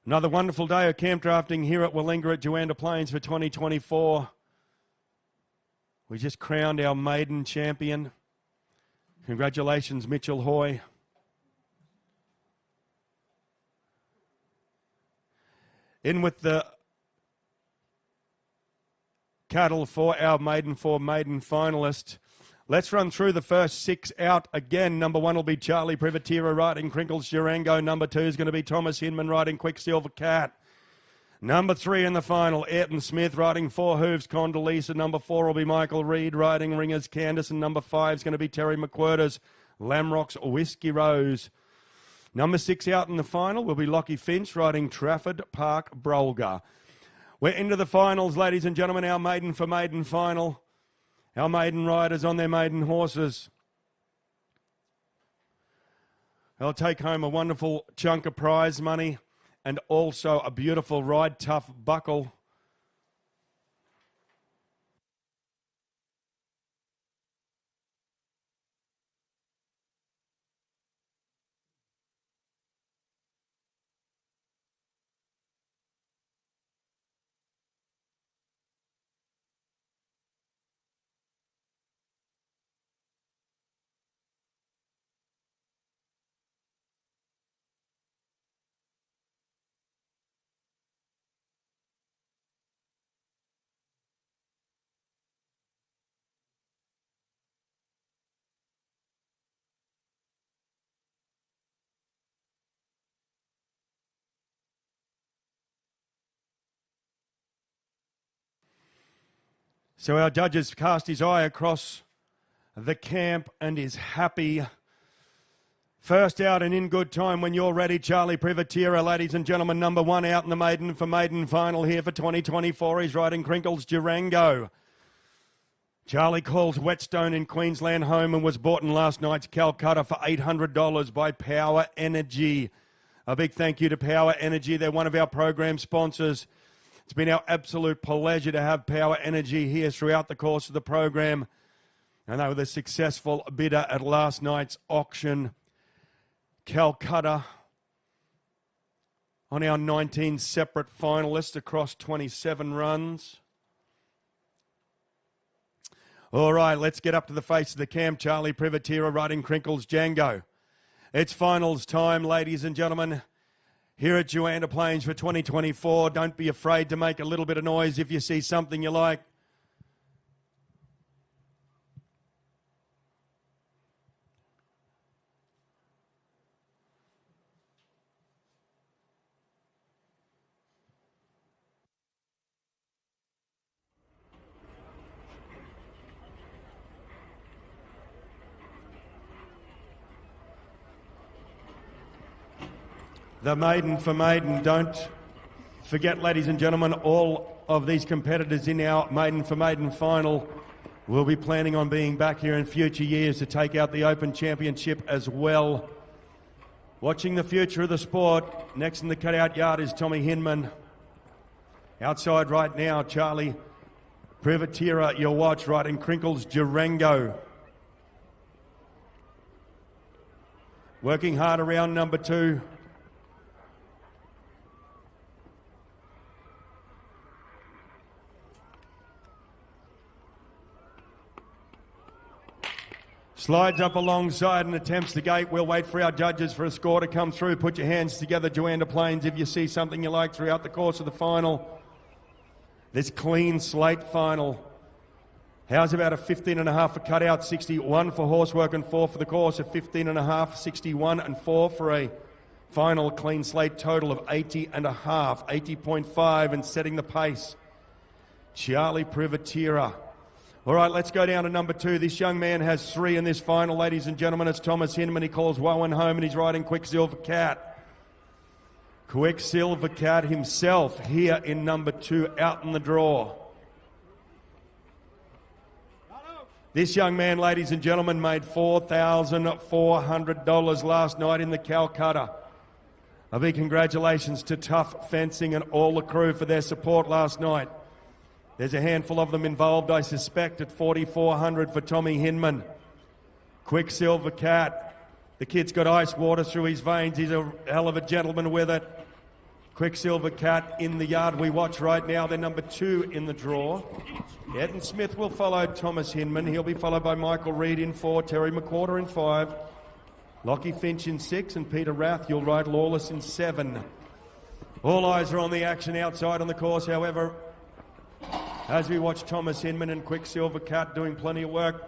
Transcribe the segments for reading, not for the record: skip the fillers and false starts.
Another wonderful day of campdrafting here at Willinga at Juandah Plains for 2024. We just crowned our maiden champion. Congratulations, Mitchell Hoy. In with the cattle for our maiden finalist. Let's run through the first six out again. Number one will be Charlie Privatera riding Crinkles Durango. Number two is going to be Thomas Hinman riding Quicksilver Cat. Number three in the final, Ayrton Smith riding Four Hooves Condoleezza. Number four will be Michael Reed riding Ringers Candace. And number five is going to be Terry McWhirter's Lamrock's Whiskey Rose. Number six out in the final will be Lockie Finch riding Trafford Park Brolga. We're into the finals, ladies and gentlemen, our maiden final. Our maiden riders on their maiden horses. They'll take home a wonderful chunk of prize money and also a beautiful Ride Tuff Buckle. So our judges cast his eye across the camp and is happy. First out and in good time when you're ready, Charlie Privatera, ladies and gentlemen, number one out in the maiden final here for 2024. He's riding Crinkles Durango. Charlie calls Whetstone in Queensland home and was bought in last night's Calcutta for $800 by Power Energy. A big thank you to Power Energy. They're one of our program sponsors. It's been our absolute pleasure to have Power Energy here throughout the course of the program. And they were the successful bidder at last night's auction. Calcutta on our 19 separate finalists across 27 runs. All right, let's get up to the face of the camp. Charlie Privatera riding Crinkles Django. It's finals time, ladies and gentlemen. Here at Juandah Plains for 2024, don't be afraid to make a little bit of noise if you see something you like. The maiden for maiden. Don't forget, ladies and gentlemen, all of these competitors in our maiden for maiden final will be planning on being back here in future years to take out the Open Championship as well. Watching the future of the sport, next in the cutout yard is Tommy Hinman. Outside right now, Charlie Privatera, your watch, riding Crinkles Durango. Working hard around number two. Slides up alongside and attempts the gate. We'll wait for our judges for a score to come through. Put your hands together, Juandah Plains, if you see something you like throughout the course of the final. This clean slate final. How's about a 15.5 for cutout, 61 for horsework and 4 for the course, a 15.5, 61 and 4 for a final clean slate total of 80.5, 80.5 and setting the pace. Charlie Privatera. All right, let's go down to number two. This young man has 3 in this final, ladies and gentlemen. It's Thomas Hinman. He calls Wandoan home and he's riding Quicksilver Cat. Quicksilver Cat himself here in number 2 out in the draw. This young man, ladies and gentlemen, made $4,400 last night in the Calcutta. A big congratulations to Tough Fencing and all the crew for their support last night. There's a handful of them involved, I suspect, at $4,400 for Tommy Hinman. Quicksilver Cat. The kid's got ice water through his veins. He's a hell of a gentleman with it. Quicksilver Cat in the yard we watch right now. They're number 2 in the draw. Ayrton Smith will follow Thomas Hinman. He'll be followed by Michael Reid in 4, Terry McWhorter in 5, Lockie Finch in 6, and Peter Rath, you'll ride Lawless in 7. All eyes are on the action outside on the course, however, as we watch Thomas Hinman and Quicksilver Cat doing plenty of work.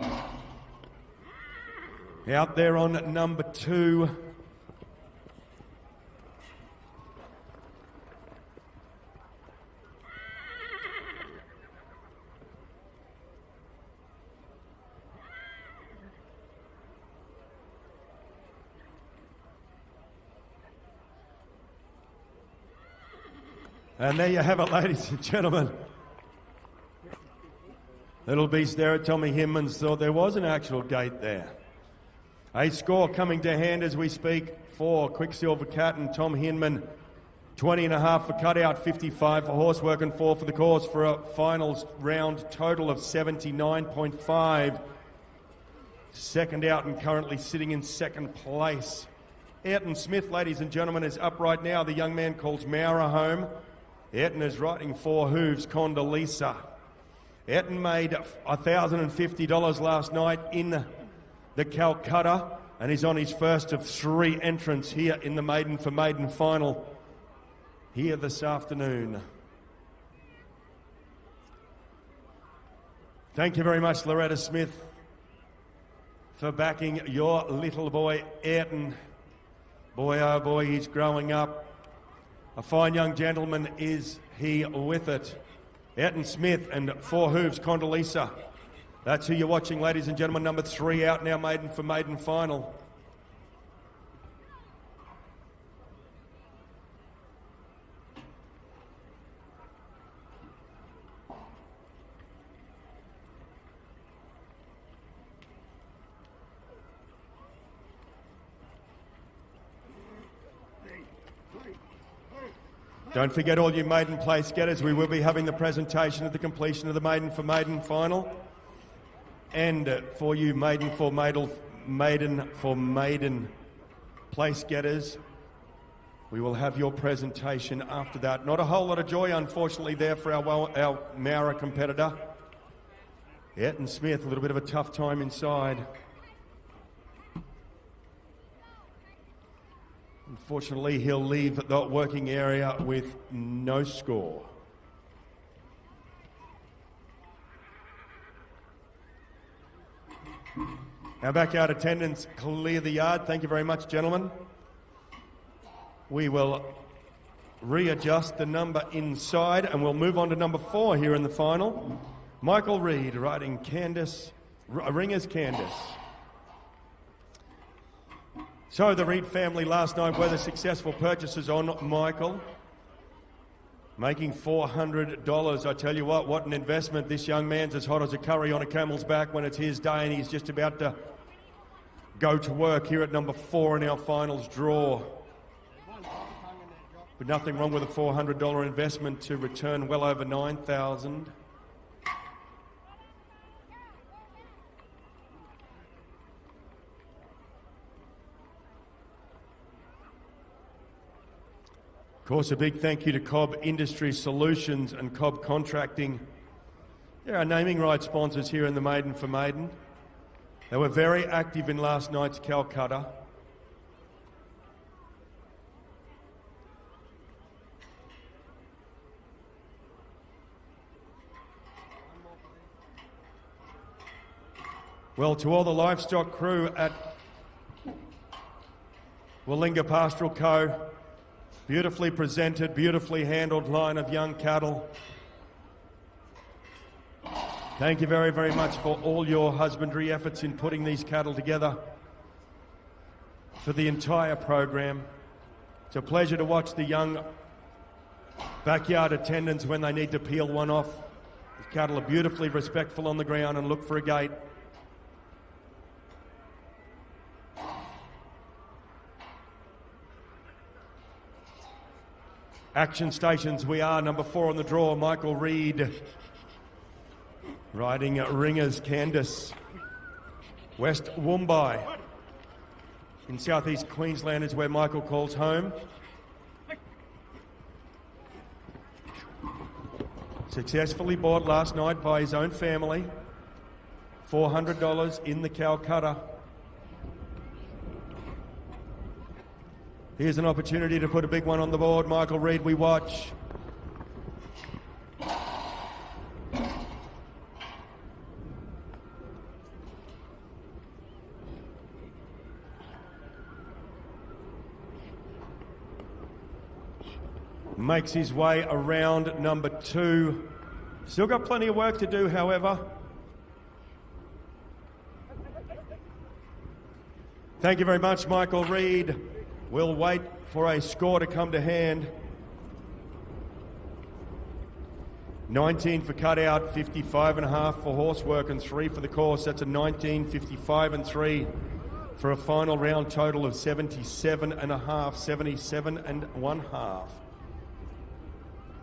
Out there on number 2. And there you have it, ladies and gentlemen. Little beast there at Tommy Hinman's thought there was an actual gate there. A score coming to hand as we speak for Quicksilver Cat and Tom Hinman. 20.5 for cutout, 55 for horsework, and 4 for the course for a finals round total of 79.5. Second out and currently sitting in second place. Ayrton Smith, ladies and gentlemen, is up right now. The young man calls Maura home. Ayrton is riding 4 hooves, Condoleezza. Ayrton made $1,050 last night in the Calcutta, and he's on his first of 3 entrants here in the Maiden for Maiden Final here this afternoon. Thank you very much, Loretta Smith, for backing your little boy, Ayrton. Boy, oh boy, he's growing up. A fine young gentleman is he with it. Ayrton Smith and 4 hooves, Condoleezza. That's who you're watching, ladies and gentlemen. Number 3 out now, Maiden for Maiden Final. Don't forget, all you maiden place getters, we will be having the presentation at the completion of the Maiden for Maiden Final. And for you Maiden for Maiden place getters, we will have your presentation after that. Not a whole lot of joy, unfortunately, there for our Maura competitor. Ayrton Smith, a little bit of a tough time inside. Unfortunately, he'll leave the working area with no score. Our backyard attendants clear the yard. Thank you very much, gentlemen. We will readjust the number inside and we'll move on to number 4 here in the final. Michael Reid riding Ringer's Candace. So the Reid family last night were the successful purchases on Michael, making $400. I tell you what an investment. This young man's as hot as a curry on a camel's back when it's his day, and he's just about to go to work here at number 4 in our finals draw. But nothing wrong with a $400 investment to return well over $9,000. Of course, a big thank you to Cobb Industry Solutions and Cobb Contracting. They're our naming rights sponsors here in the Maiden for Maiden. They were very active in last night's Calcutta. Well, to all the livestock crew at Willinga Pastoral Co., beautifully presented, beautifully handled line of young cattle. Thank you very, very much for all your husbandry efforts in putting these cattle together for the entire program. It's a pleasure to watch the young backyard attendants when they need to peel one off. The cattle are beautifully respectful on the ground and look for a gate. Action stations we are. Number 4 on the draw, Michael Reid riding Ringer's Candace. West Woombai in southeast Queensland is where Michael calls home. Successfully bought last night by his own family. $400 in the Calcutta. Here's an opportunity to put a big one on the board. Michael Reid, we watch. Makes his way around number 2. Still got plenty of work to do, however. Thank you very much, Michael Reid. We'll wait for a score to come to hand. 19 for cutout, 55.5 for horsework, and 3 for the course. That's a 19, 55 and 3 for a final round total of 77.5, 77 and 1/2.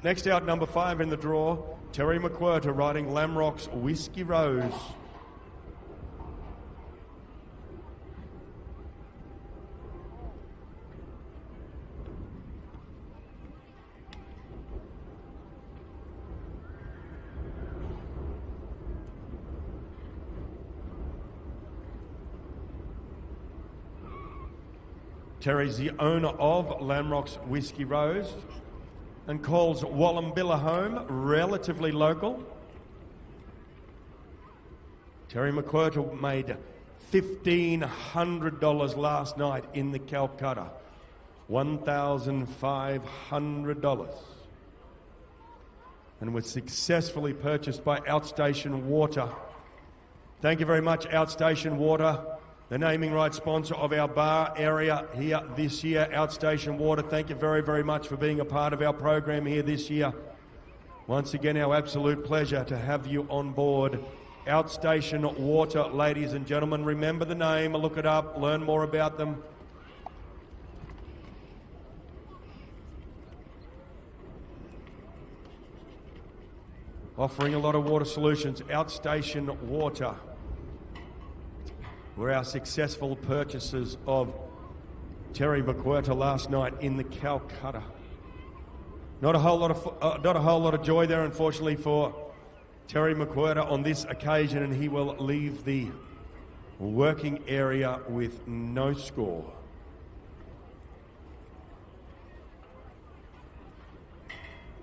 Next out, number 5 in the draw, Terry McWhirter riding Lamrock's Whiskey Rose. Terry's the owner of Lamrock's Whiskey Rose and calls Wallumbilla home, relatively local. Terry McWhirter made $1,500 last night in the Calcutta. $1,500. And was successfully purchased by Outstation Water. Thank you very much, Outstation Water, the naming rights sponsor of our bar area here this year. Outstation Water, thank you very, very much for being a part of our program here this year. Once again, our absolute pleasure to have you on board. Outstation Water, ladies and gentlemen. Remember the name, look it up, learn more about them. Offering a lot of water solutions. Outstation Water were our successful purchases of Terry McWhirter last night in the Calcutta. Not a whole lot of joy there, unfortunately, for Terry McWhirter on this occasion, and he will leave the working area with no score.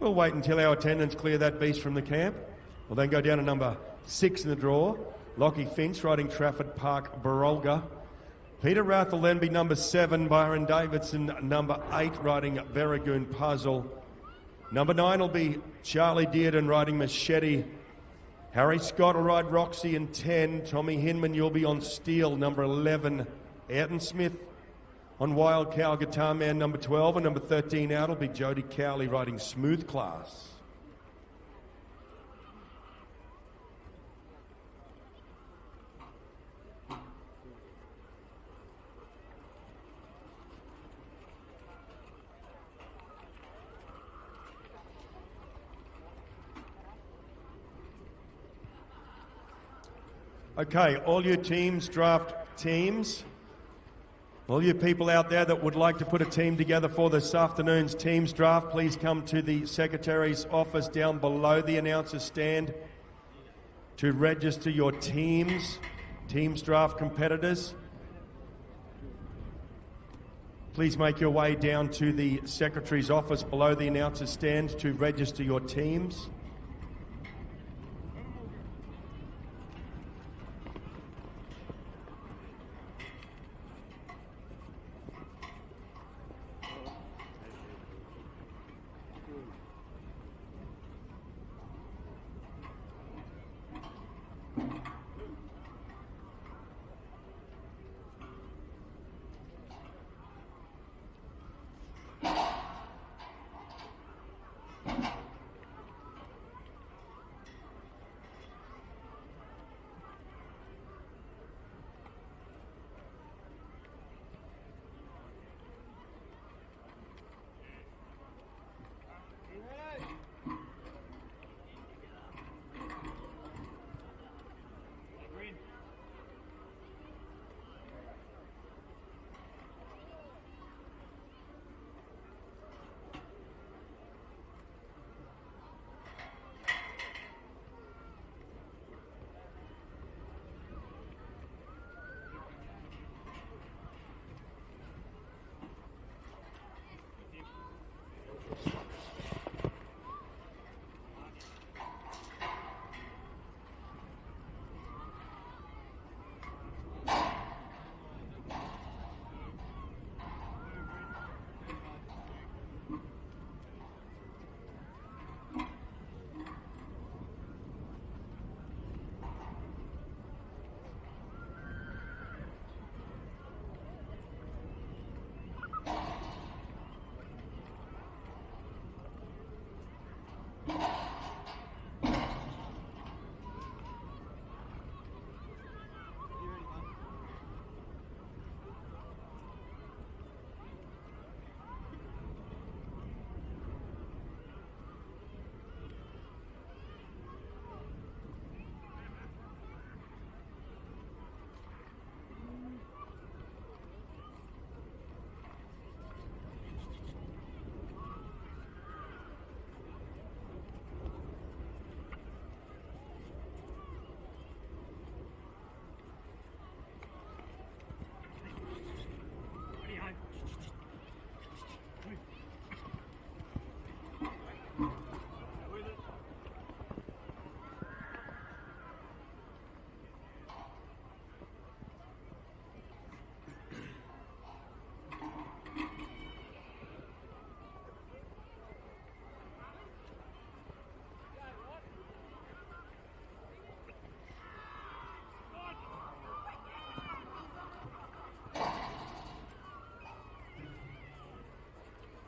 We'll wait until our attendants clear that beast from the camp. We'll then go down to number 6 in the draw. Lockie Finch riding Trafford Park Barolga. Peter Rath will then be number 7. Byron Davidson, number 8, riding Berragoon Puzzle. Number 9 will be Charlie Dearden riding Machete. Harry Scott will ride Roxy in 10. Tommy Hinman, you'll be on Steel, number 11. Ayrton Smith on Wild Cow Guitar Man, number 12. And number 13 out will be Jody Cowley riding Smooth Class. Okay, all you teams, draft teams, all you people out there that would like to put a team together for this afternoon's teams draft, please come to the Secretary's office down below the announcer's stand to register your teams draft competitors. Please make your way down to the Secretary's office below the announcer's stand to register your teams.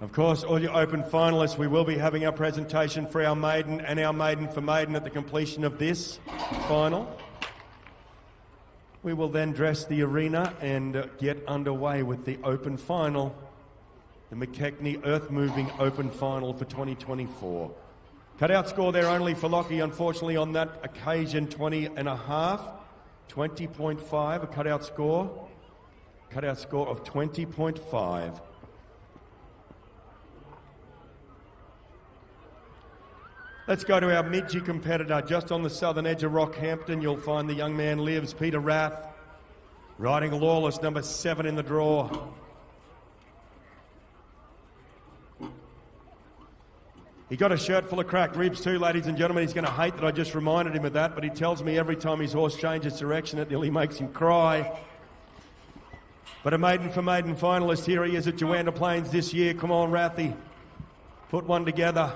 Of course, all your open finalists, we will be having our presentation for our maiden and our maiden for maiden at the completion of this final. We will then dress the arena and get underway with the open final, the McKechnie Earth Moving Open Final for 2024. Cutout score there only for Lockie, unfortunately, on that occasion, 20.5, 20.5, a cutout score of 20.5. Let's go to our Midgie competitor. Just on the southern edge of Rockhampton, you'll find the young man lives, Peter Rath, riding Lawless, number 7 in the draw. He got a shirt full of cracked ribs too, ladies and gentlemen. He's going to hate that I just reminded him of that, but he tells me every time his horse changes direction, it nearly makes him cry. But a maiden for maiden finalist, here he is at Juandah Plains this year. Come on, Rathy, put one together.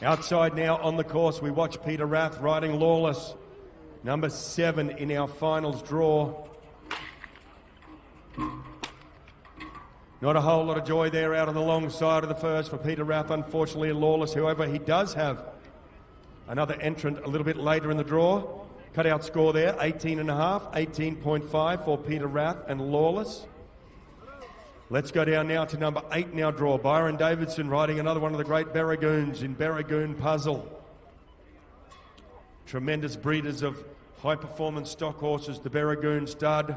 Outside now on the course, we watch Peter Rath riding Lawless, number 7 in our finals draw. Not a whole lot of joy there out on the long side of the first for Peter Rath, unfortunately, and Lawless. However, he does have another entrant a little bit later in the draw. Cutout score there, 18.5, 18.5 for Peter Rath and Lawless. Let's go down now to number 8 in our draw. Byron Davidson riding another one of the great Barragoons in Barragoon Puzzle. Tremendous breeders of high-performance stock horses, the Barragoon stud.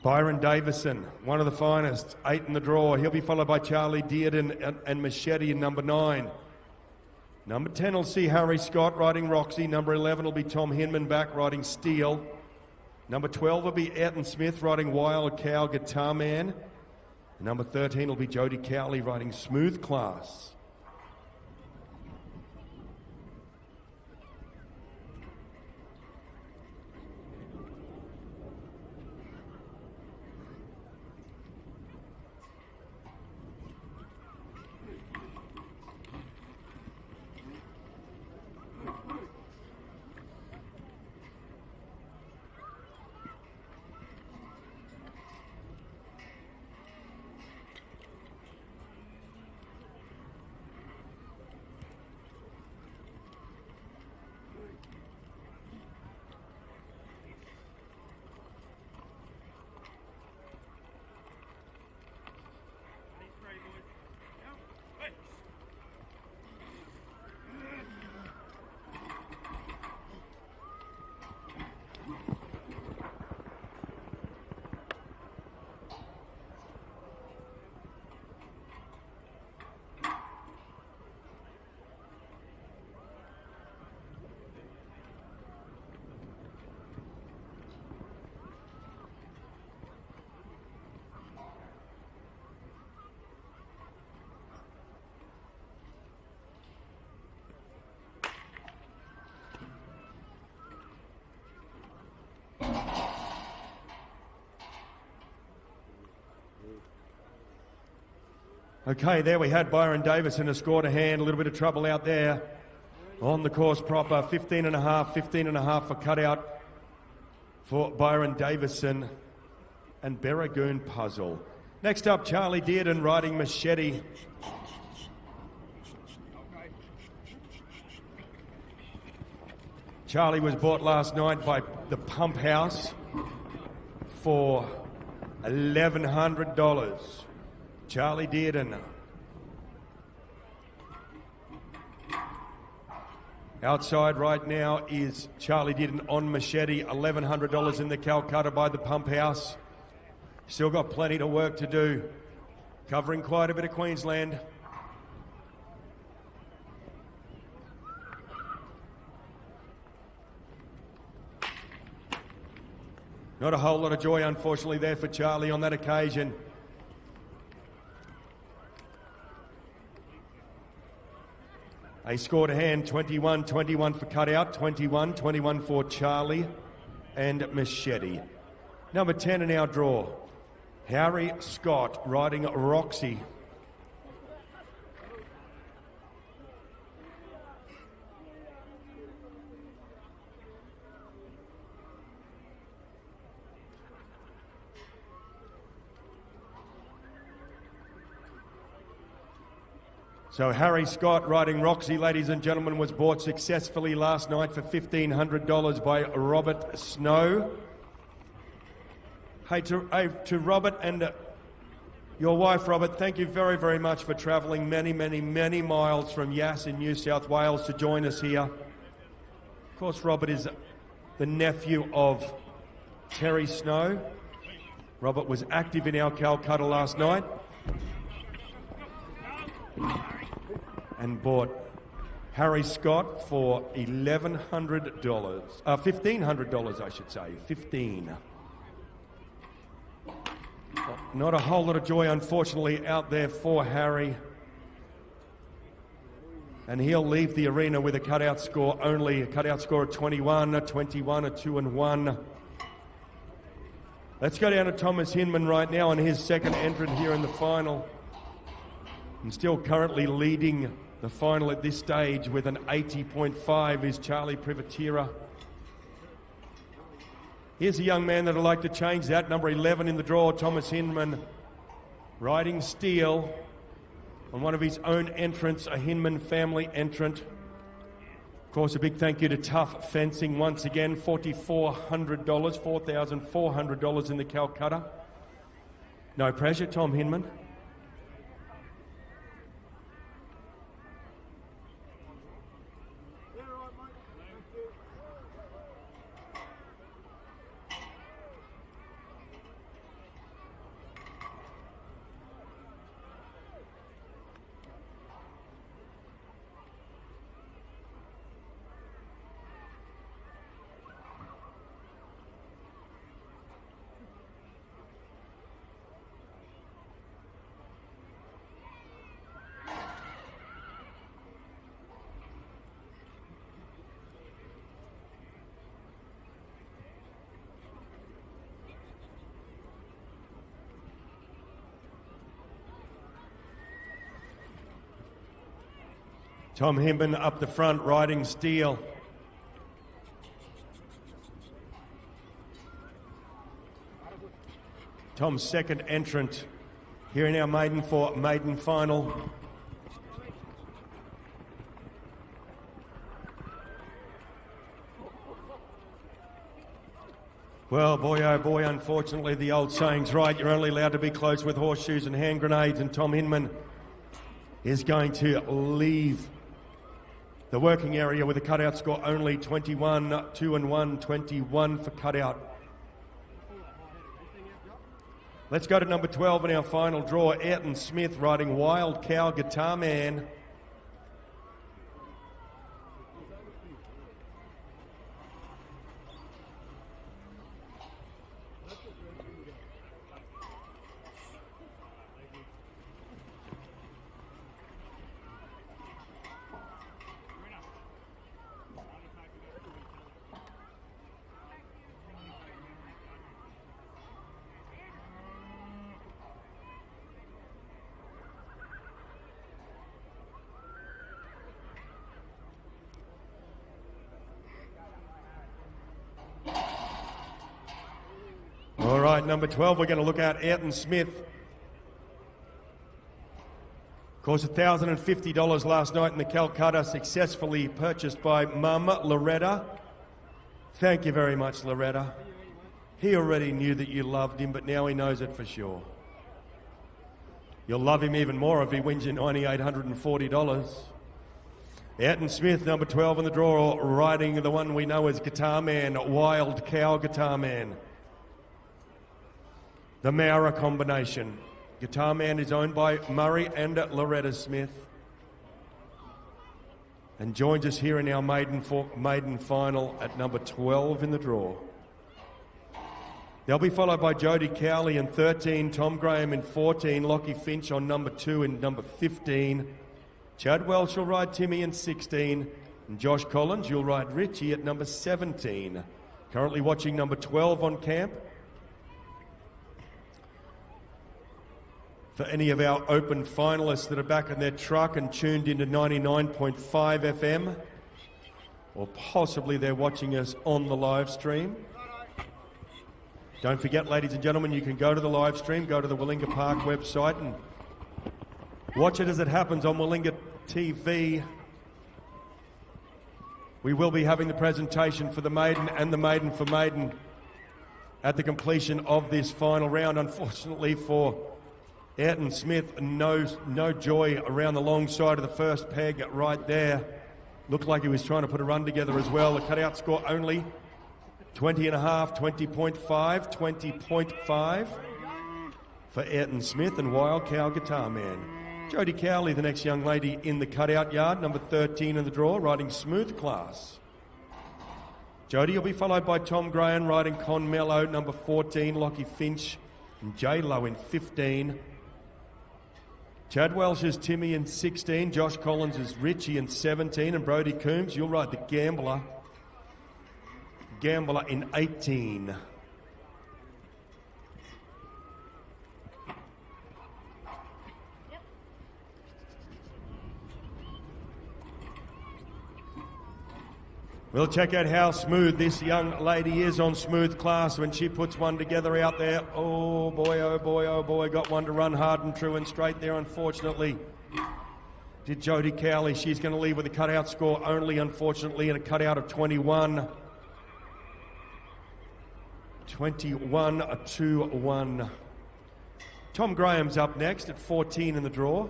Byron Davison, one of the finest, 8 in the draw. He'll be followed by Charlie Dearden and Machete in number 9. Number 10 will see Harry Scott riding Roxy. Number 11 will be Tom Hinman back riding Steel. Number 12 will be Ayrton Smith riding Wild Cow Guitar Man. Number 13 will be Jody Cowley riding Smooth Class. Okay, there we had Byron Davison, a score to hand, a little bit of trouble out there on the course proper. 15.5 for cutout for Byron Davison and Barragoon Puzzle. Next up, Charlie Dearden riding Machete. Charlie was bought last night by the Pump House for $1,100. Charlie Dearden. Outside right now is Charlie Dearden on Machete, $1,100 in the Calcutta by the Pump House. Still got plenty to work to do, covering quite a bit of Queensland. Not a whole lot of joy, unfortunately, there for Charlie on that occasion. A score to hand, 21-21 for cutout, 21-21 for Charlie and Machete. Number 10 in our draw, Harry Scott riding Roxy. So Harry Scott riding Roxy, ladies and gentlemen, was bought successfully last night for $1,500 by Robert Snow. Hey, to Robert and your wife, Robert, thank you very, very much for travelling many, many, many miles from Yass in New South Wales to join us here. Of course, Robert is the nephew of Terry Snow. Robert was active in our Calcutta last night and bought Harry Scott for $1,100. $1,500, I should say. 15. Not a whole lot of joy, unfortunately, out there for Harry. And he'll leave the arena with a cutout score only. A cutout score of 21, a 21, a 2 and 1. Let's go down to Thomas Hinman right now on his second entrant here in the final. And still currently leading the final at this stage with an 80.5 is Charlie Privatera. Here's a young man that'd like to change that. Number 11 in the draw, Thomas Hinman, riding steel on one of his own entrants, a Hinman family entrant. Of course, a big thank you to Tough Fencing once again, $4,400, $4,400 in the Calcutta. No pressure, Tom Hinman. Tom Hinman up the front, riding steel. Tom's second entrant here in our Maiden Final. Well, boy, oh boy, unfortunately the old saying's right. You're only allowed to be close with horseshoes and hand grenades, and Tom Hinman is going to leave the working area with a cutout score only 21, 2 and 1, 21 for cutout. Let's go to number 12 in our final draw. Ayrton Smith riding Wild Cow Guitar Man. All right, number 12, we're going to look at Ayrton Smith. Of course, $1,050 last night in the Calcutta, successfully purchased by Mum Loretta. Thank you very much, Loretta. He already knew that you loved him, but now he knows it for sure. You'll love him even more if he wins you $9,840. Ayrton Smith, number 12 in the draw, riding the one we know as Guitar Man, Wild Cow Guitar Man. The Mara combination. Guitar Man is owned by Murray and Loretta Smith and joins us here in our maiden final at number 12 in the draw. They'll be followed by Jody Cowley in 13, Tom Graham in 14, Lockie Finch on number 2 in number 15. Chad Welsh will ride Timmy in 16, and Josh Collins, you'll ride Richie at number 17. Currently watching number 12 on camp. For any of our open finalists that are back in their truck and tuned into 99.5 FM, or possibly they're watching us on the live stream. Don't forget, ladies and gentlemen, you can go to the live stream, go to the Willinga Park website and Watch it as it happens on Willinga TV. We will be having the presentation for the maiden and the maiden for maiden at the completion of this final round. Unfortunately for Ayrton Smith, no joy around the long side of the first peg right there. Looked like he was trying to put a run together as well. The cutout score only 20.5, 20.5, 20.5 for Ayrton Smith and Wild Cow Guitar Man. Jody Cowley, the next young lady in the cutout yard, number 13 in the draw, riding smooth class. Jody will be followed by Tom Graham riding Con Mello, number 14, Lockie Finch and J-Lo in 15. Chad Welsh is Timmy in 16, Josh Collins is Richie in 17, and Brody Coombs, you'll ride the Gambler in 18. We'll check out how smooth this young lady is on smooth class when she puts one together out there. Oh boy, oh boy, oh boy. Got one to run hard and true and straight there, unfortunately. Did Jody Cowley. She's going to leave with a cutout score only, unfortunately, and a cutout of 21. 21-2-1. Tom Graham's up next at 14 in the draw.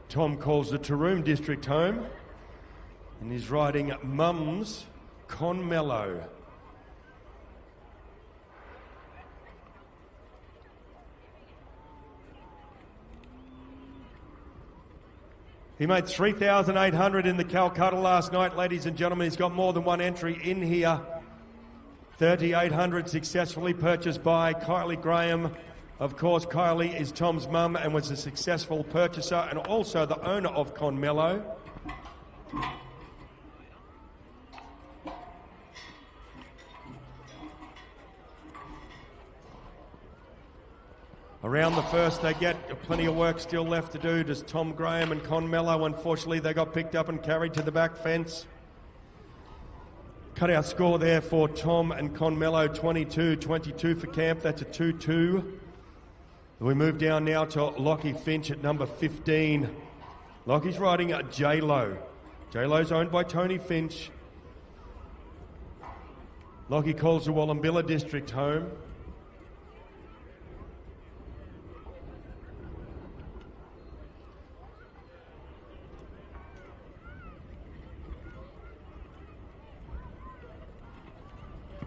Tom calls the Taroom district home and is riding Mum's Con Mello. He made 3,800 in the Calcutta last night, ladies and gentlemen. He's got more than one entry in here. 3,800 successfully purchased by Kylie Graham. Of course, Kylie is Tom's mum and was a successful purchaser and also the owner of Con Mello. Around the first they get plenty of work still left to do. Does Tom Graham and Con Mello. Unfortunately, they got picked up and carried to the back fence. Cut our score there for Tom and Con Mello, 22-22 for camp. That's a 2-2. We move down now to Lockie Finch at number 15. Lockie's riding a J-Lo. J-Lo's owned by Tony Finch. Lockie calls the Wallumbilla district home.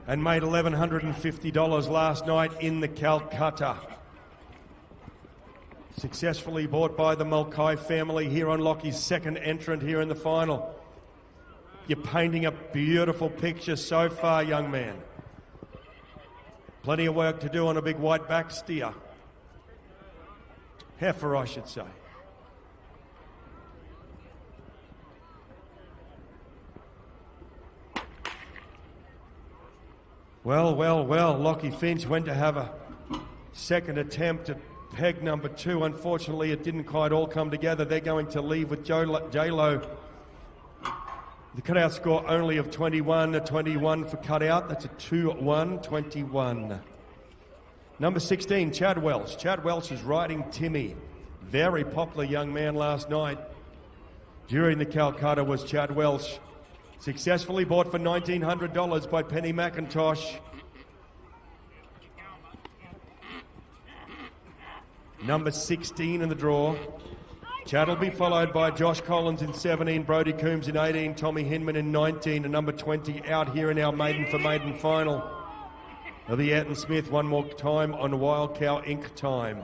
And made $1,150 last night in the Calcutta. Successfully bought by the Mulcahy family here on Lockie's second entrant here in the final. You're painting a beautiful picture so far, young man. Plenty of work to do on a big white back steer. Heifer, I should say. Well, Lockie Finch went to have a second attempt at peg number 2. Unfortunately, it didn't quite all come together. They're going to leave with J-Lo. The cutout score only of 21 for cutout. That's a 2-1, 21. Number 16, Chad Welsh. Chad Welsh is riding Timmy. Very popular young man last night. During the Calcutta was Chad Welsh. Successfully bought for $1,900 by Penny McIntosh. Number 16 in the draw. Chad will be followed by Josh Collins in 17, Brody Coombs in 18, Tommy Hinman in 19, and number 20 out here in our Maiden for Maiden Final. It'll be Ayrton Smith one more time on Wild Cow Inc. time.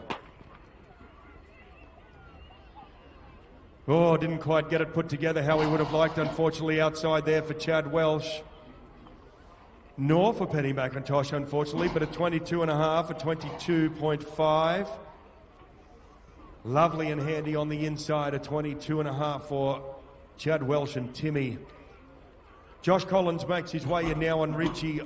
Oh, didn't quite get it put together how we would have liked, unfortunately, outside there for Chad Welsh. Nor for Penny McIntosh, unfortunately, but a 22.5, a 22.5. Lovely and handy on the inside, a 22.5 for Chad Welsh and Timmy. Josh Collins makes his way in now on Richie.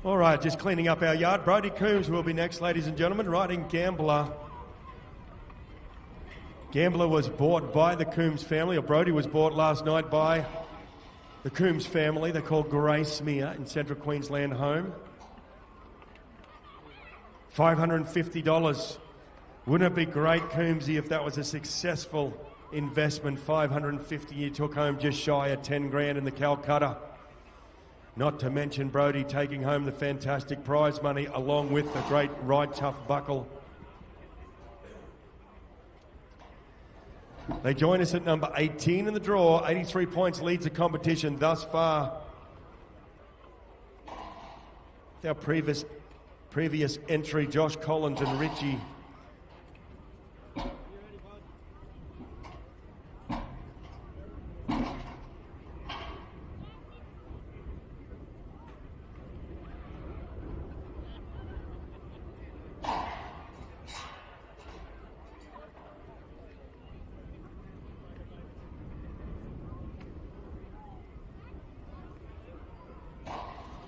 All right, just cleaning up our yard. Brody Coombs will be next, ladies and gentlemen, riding Gambler. Gambler was bought by the Coombs family, or Brody was bought last night by the Coombs family. They're called Gracemere in Central Queensland home. $550. Wouldn't it be great, Coombsy, if that was a successful investment? $550 you took home just shy of 10 grand in the Calcutta. Not to mention Brody taking home the fantastic prize money along with the great Ride Tuff Buckle. They join us at number 18 in the draw. 83 points leads the competition thus far. Our previous entry, Josh Collins and Richie.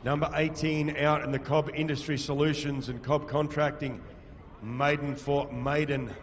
Number 18 out in the Cobb Industry Solutions and Cobb Contracting, Maiden for Maiden.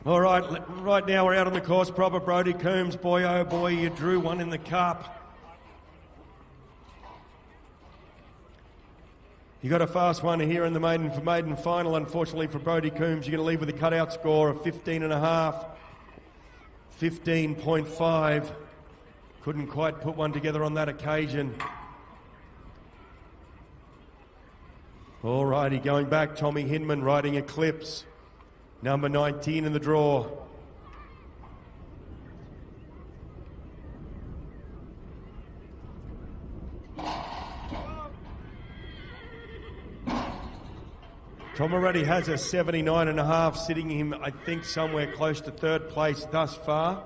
All right now we're out on the course proper. Brody Coombs, boy oh boy, you drew one in the cup. You got a fast one here in the Maiden Final. Unfortunately for Brody Coombs, you're going to leave with a cutout score of 15.5, 15.5. Couldn't quite put one together on that occasion. All righty, going back, Tommy Hinman riding Eclipse. Number 19 in the draw. Tom already has a 79.5, sitting him, I think, somewhere close to third place thus far.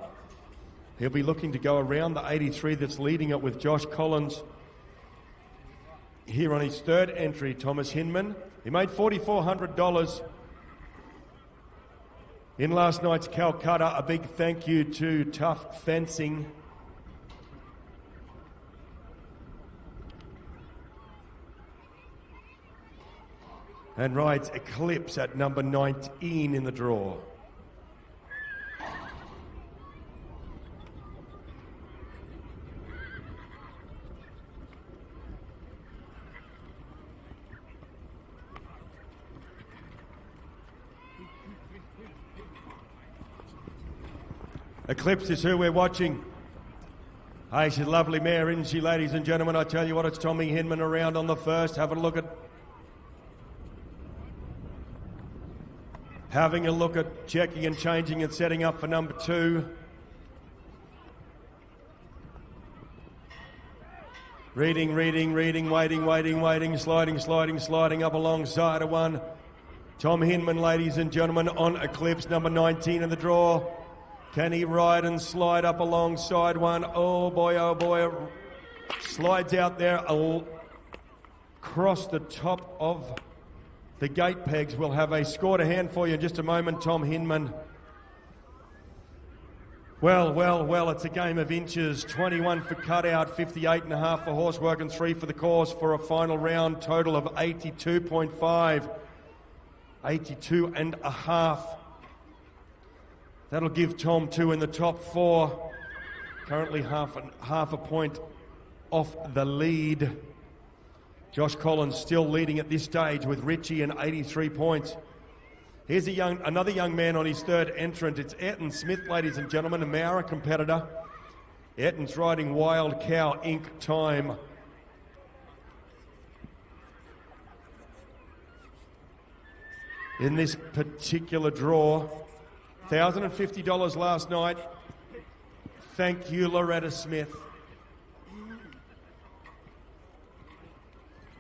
He'll be looking to go around the 83 that's leading it with Josh Collins. Here on his third entry, Thomas Hinman. He made $4,400 in last night's Calcutta. A big thank you to Tough Fencing. And rides Eclipse at number 19 in the draw. Eclipse is who we're watching. Hey, she's a lovely mare, isn't she, ladies and gentlemen? I tell you what, it's Tommy Hinman around on the first. Having a look at checking and changing and setting up for number 2. Reading, waiting, sliding up alongside of one. Tom Hinman, ladies and gentlemen, on Eclipse, number 19 in the draw. Can he ride and slide up alongside one? Oh boy, slides out there across the top of the gate pegs. We'll have a score to hand for you in just a moment, Tom Hinman. Well, it's a game of inches. 21 for cutout, 58.5 for horsework and 3 for the course for a final round total of 82.5. 82.5. That'll give Tom 2 in the top 4. Currently half a point off the lead. Josh Collins still leading at this stage with Richie and 83 points. Here's another young man on his third entrant. It's Ayrton Smith, ladies and gentlemen, a Mara competitor. Ayrton's riding Wild Cow Inc. time. In this particular draw, $1,050 last night. Thank you, Loretta Smith.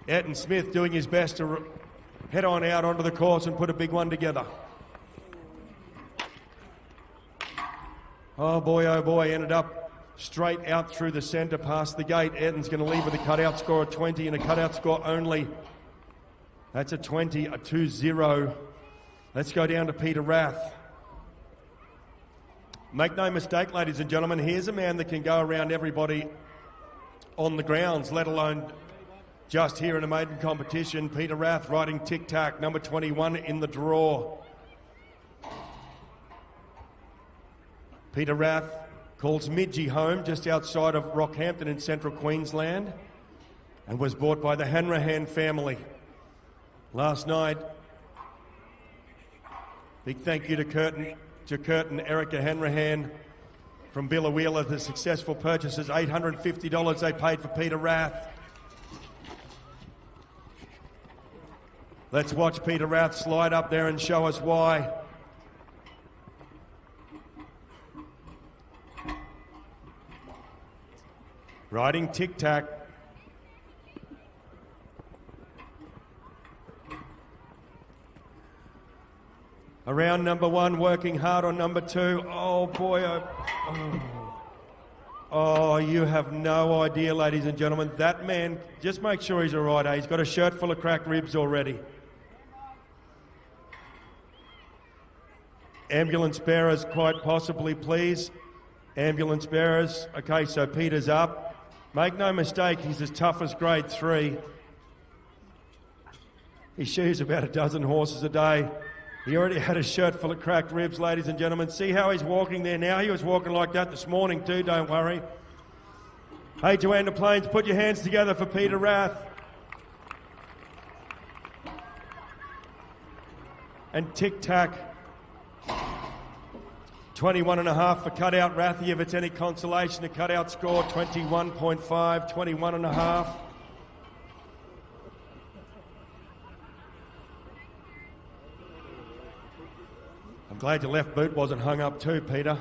Ayrton Smith doing his best to head on out onto the course and put a big one together. Oh boy, ended up straight out through the centre past the gate. Ayrton's going to leave with a cutout score of 20 and a cutout score only. That's a 20, a 2-0. Let's go down to Peter Rath. Make no mistake, ladies and gentlemen, here's a man that can go around everybody on the grounds, let alone just here in a maiden competition. Peter Rath riding tic-tac, number 21 in the draw. Peter Rath calls Midgey home just outside of Rockhampton in central Queensland and was bought by the Hanrahan family last night. Big thank you to Kurt and Erica Hanrahan from Billawheeler. The successful purchases, $850 they paid for Peter Rath. Let's watch Peter Rath slide up there and show us why. Riding tic-tac. Around number one, working hard on number two. Oh boy, oh, you have no idea, ladies and gentlemen. That man, just make sure he's all right, eh? He's got a shirt full of cracked ribs already. Ambulance bearers, quite possibly, please. Ambulance bearers. Okay, so Peter's up. Make no mistake, he's as tough as grade 3. He shoes about a dozen horses a day. He already had a shirt full of cracked ribs, ladies and gentlemen. See how he's walking there now? He was walking like that this morning too, don't worry. Hey, Juandah Plains, put your hands together for Peter Rath. And tic-tac. 21.5 for cutout Rathy, if it's any consolation. A cutout score, 21.5, 21.5. I'm glad your left boot wasn't hung up too, Peter.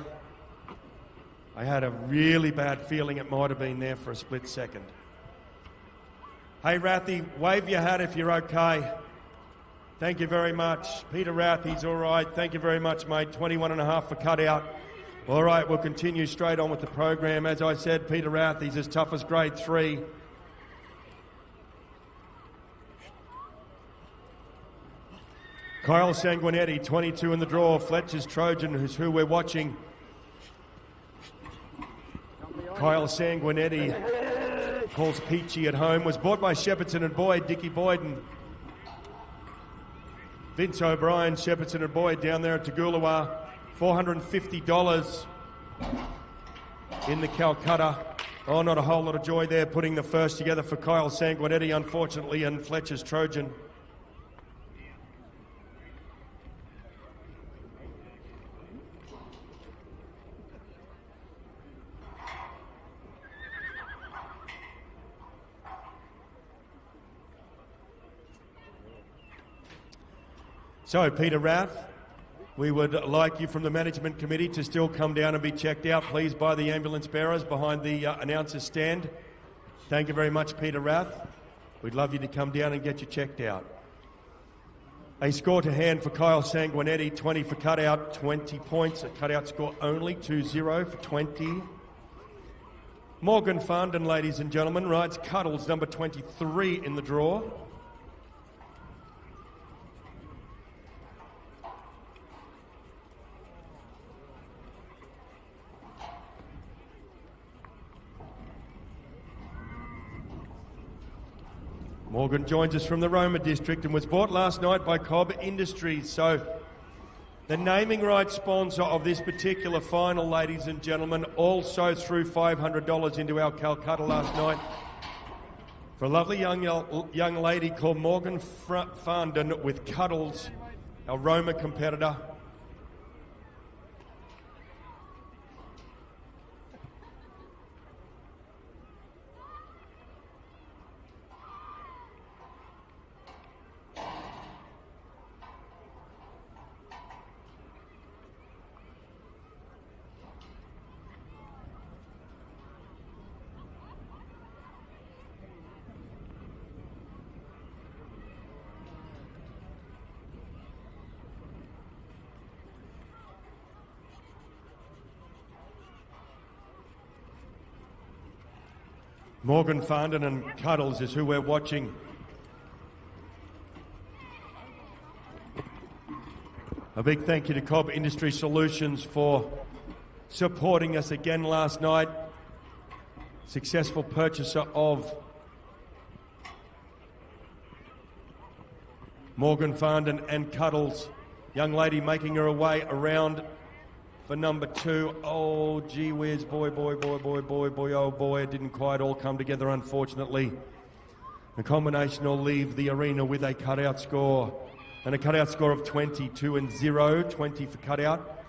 I had a really bad feeling it might have been there for a split second. Hey, Rathy, wave your hat if you're okay. Thank you very much. Peter Rath, he's all right. Thank you very much, mate. 21.5 for cutout. All right, we'll continue straight on with the program. As I said, Peter Rath, he's as tough as grade 3. Kyle Sanguinetti, 22 in the draw. Fletcher's Trojan, who's who we're watching. Kyle Sanguinetti calls Peachy at home. Was bought by Shepardson and Boyd, Dickie Boyden. Vince O'Brien, Shepardson and Boyd down there at Toogoolawah. $450 in the Calcutta. Oh, not a whole lot of joy there putting the first together for Kyle Sanguinetti, unfortunately, and Fletcher's Trojan. So, Peter Rath, we would like you from the management committee to still come down and be checked out, please, by the ambulance bearers behind the announcer's stand. Thank you very much, Peter Rath. We'd love you to come down and get you checked out. A score to hand for Kyle Sanguinetti, 20 for cutout, 20 points. A cutout score only, 2-0 for 20. Morgan Farndon, ladies and gentlemen, rides Cuddles, number 23 in the draw. Morgan joins us from the Roma district and was bought last night by Cobb Industries. So the naming rights sponsor of this particular final, ladies and gentlemen, also threw $500 into our Calcutta last night for a lovely young lady called Morgan Farndon with Cuddles, our Roma competitor. Morgan Farndon and Cuddles is who we're watching. A big thank you to Cobb Industry Solutions for supporting us again last night. Successful purchaser of Morgan Farndon and Cuddles. Young lady making her way around for number 2. Oh, gee whiz, boy, oh boy. It didn't quite all come together, unfortunately. The combination will leave the arena with a cutout score. And a cutout score of 22-0, 20 for cutout.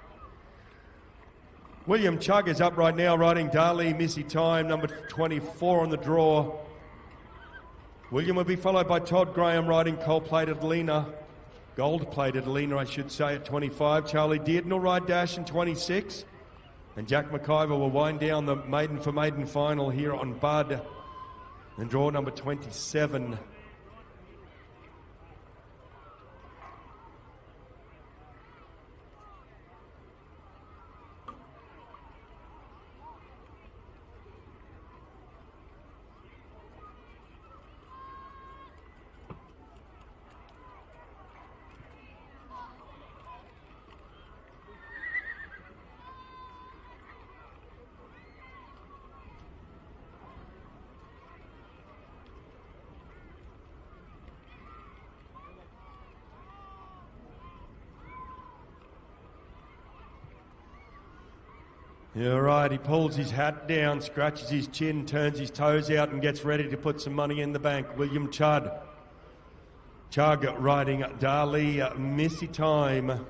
William Chugg is up right now riding Dali, Missy Time, number 24 on the draw. William will be followed by Todd Graham riding gold-plated Lena, I should say, at 25. Charlie Dearden will ride Dash in 26. And Jack McIver will wind down the Maiden Final here on Bud and draw number 27. Yeah, right, he pulls his hat down, scratches his chin, turns his toes out and gets ready to put some money in the bank. William Chugg riding Dali, Missy Time.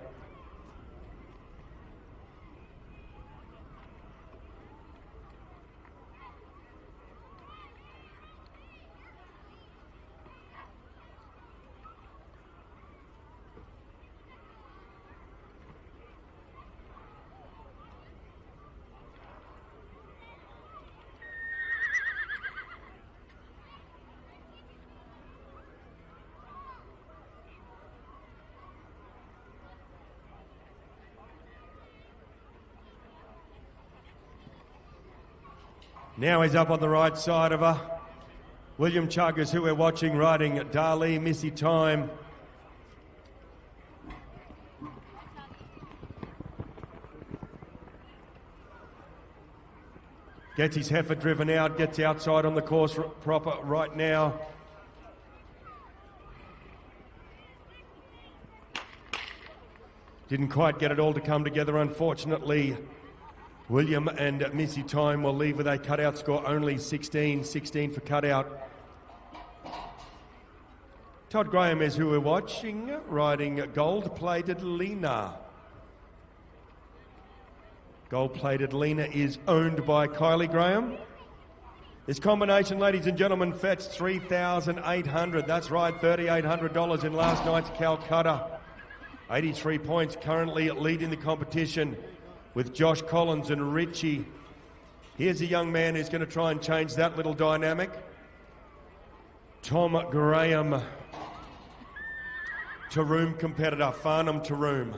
Now he's up on the right side of her. William Chugg is who we're watching riding Dali, Missy Time. Gets his heifer driven out, gets outside on the course proper right now. Didn't quite get it all to come together, unfortunately. William and Missy Time will leave with a cutout score only 16 for cutout. Todd Graham is who we're watching, riding gold-plated Lena. Gold-plated Lena is owned by Kylie Graham. This combination, ladies and gentlemen, fetched $3,800. That's right, $3,800 in last night's Calcutta. 83 points, currently leading the competition with Josh Collins and Richie. Here's a young man who's going to try and change that little dynamic. Tom Graham, Taroom competitor, Farnham Taroom.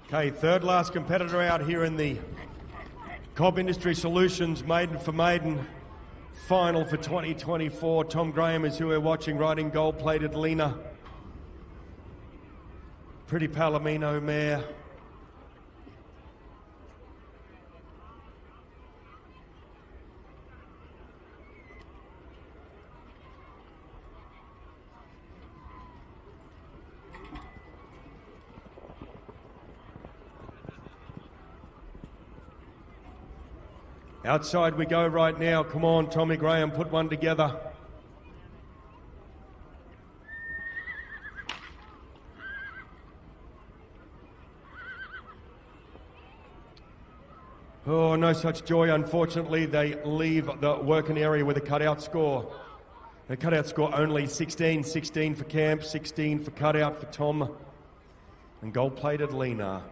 Okay, third last competitor out here in the Cobb Industry Solutions Maiden for Maiden Final for 2024. Tom Graham is who we're watching riding gold-plated Lena. Pretty Palomino mare. Outside we go right now. Come on, Tommy Graham, put one together. Oh, no such joy. Unfortunately, they leave the working area with a cutout score. The cutout score only 16. 16 for Camp, 16 for cutout for Tom. And gold-plated Lena.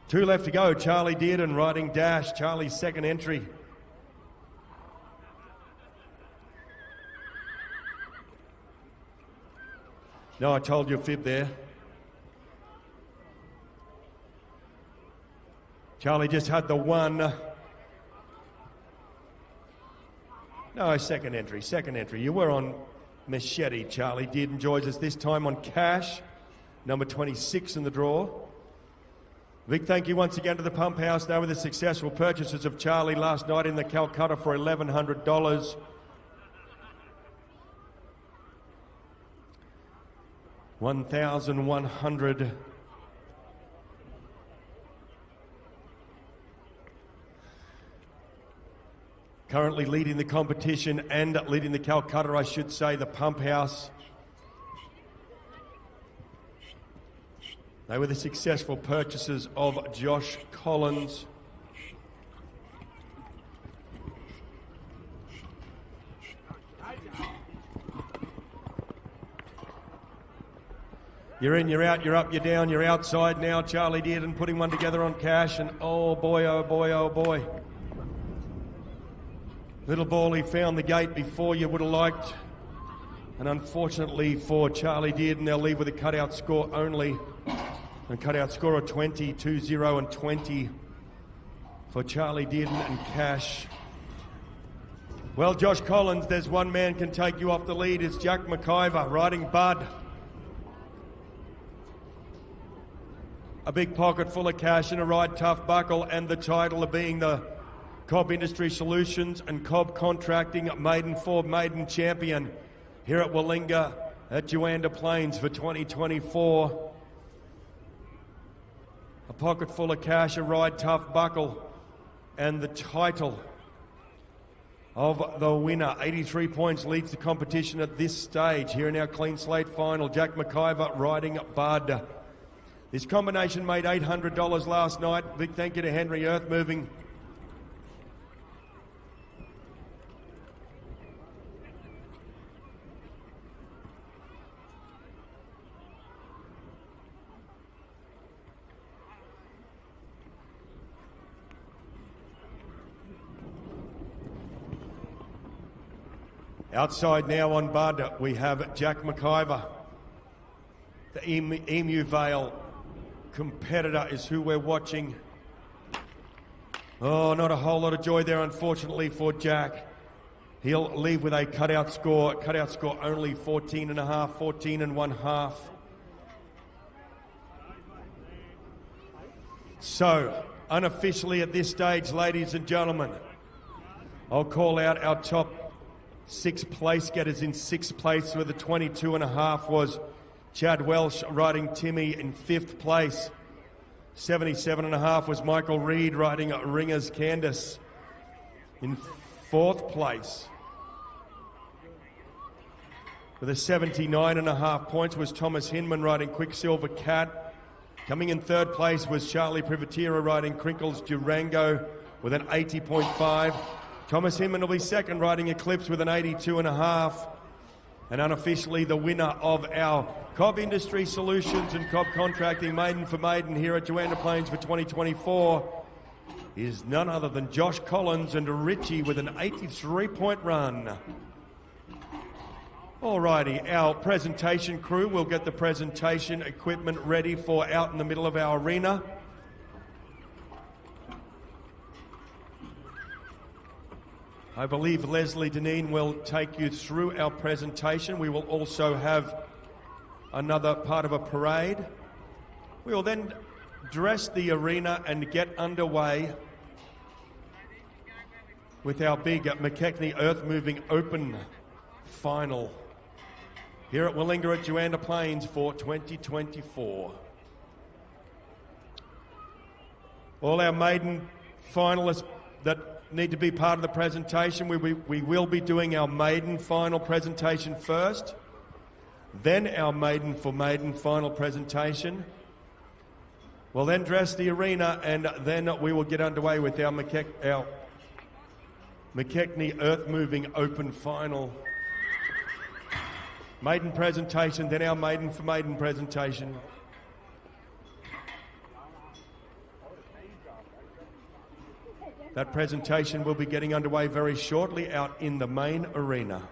2 left to go. Charlie Dearden riding Dash. Charlie's second entry. No, I told you a fib there. Charlie just had the one. No, second entry. You were on Machete, Charlie. Dearden joins us this time on cash. Number 26 in the draw. Big thank you once again to the Pump House. They were the successful purchases of Charlie last night in the Calcutta for $1,100. $1,100. Currently leading the competition and leading the Calcutta, I should say, the Pump House. They were the successful purchases of Josh Collins. You're in, you're out, you're up, you're down, you're outside now. Charlie Dearden putting one together on cash, and oh boy, oh boy, oh boy. Little Bally found the gate before you would have liked. And unfortunately for Charlie Dearden, they'll leave with a cutout score only. A cutout score of 20, 2-0 and 20 for Charlie Dearden and cash. Well, Josh Collins, there's one man can take you off the lead. It's Jack McIver riding Bud. A big pocket full of cash and a Ride Tuff Buckle, and the title of being the Cobb Industry Solutions and Cobb Contracting Maiden Champion here at Willinga at Juandah Plains for 2024. A pocket full of cash, a Ride Tuff Buckle, and the title of the winner. 83 points leads the competition at this stage here in our clean slate final. Jack McIver riding Bud. This combination made $800 last night. Big thank you to Henry Earthmoving. Outside now on Bud, we have Jack McIver. The Emu Vale competitor is who we're watching. Oh, not a whole lot of joy there, unfortunately, for Jack. He'll leave with a cutout score only 14.5, 14.5. So, unofficially at this stage, ladies and gentlemen, I'll call out our top 6 place getters. In 6th place with a 22.5 was Chad Welsh riding Timmy in 5th place. 77.5 was Michael Reed riding Ringer's Candace in 4th place. With a 79.5 points was Thomas Hinman riding Quicksilver Cat. Coming in 3rd place was Charlie Privatera riding Crinkles Durango with an 80.5. Thomas Hinman will be 2nd riding Eclipse with an 82.5. And unofficially the winner of our Cobb Industry Solutions and Cobb Contracting Maiden for Maiden here at Juandah Plains for 2024 is none other than Josh Collins and Richie with an 83-point run. Alrighty, our presentation crew will get the presentation equipment ready for out in the middle of our arena. I believe Leslie Deneen will take you through our presentation. We will also have another part of a parade. We will then dress the arena and get underway with our big McKechnie Earth Moving Open final here at Willinga at Juandah Plains for 2024. All our maiden finalists that need to be part of the presentation, we will be doing our maiden final presentation first, then our maiden for maiden final presentation. We'll then dress the arena, and then we will get underway with our McKechnie Earth Moving Open Final. Maiden presentation, then our Maiden for Maiden presentation. That presentation will be getting underway very shortly out in the main arena.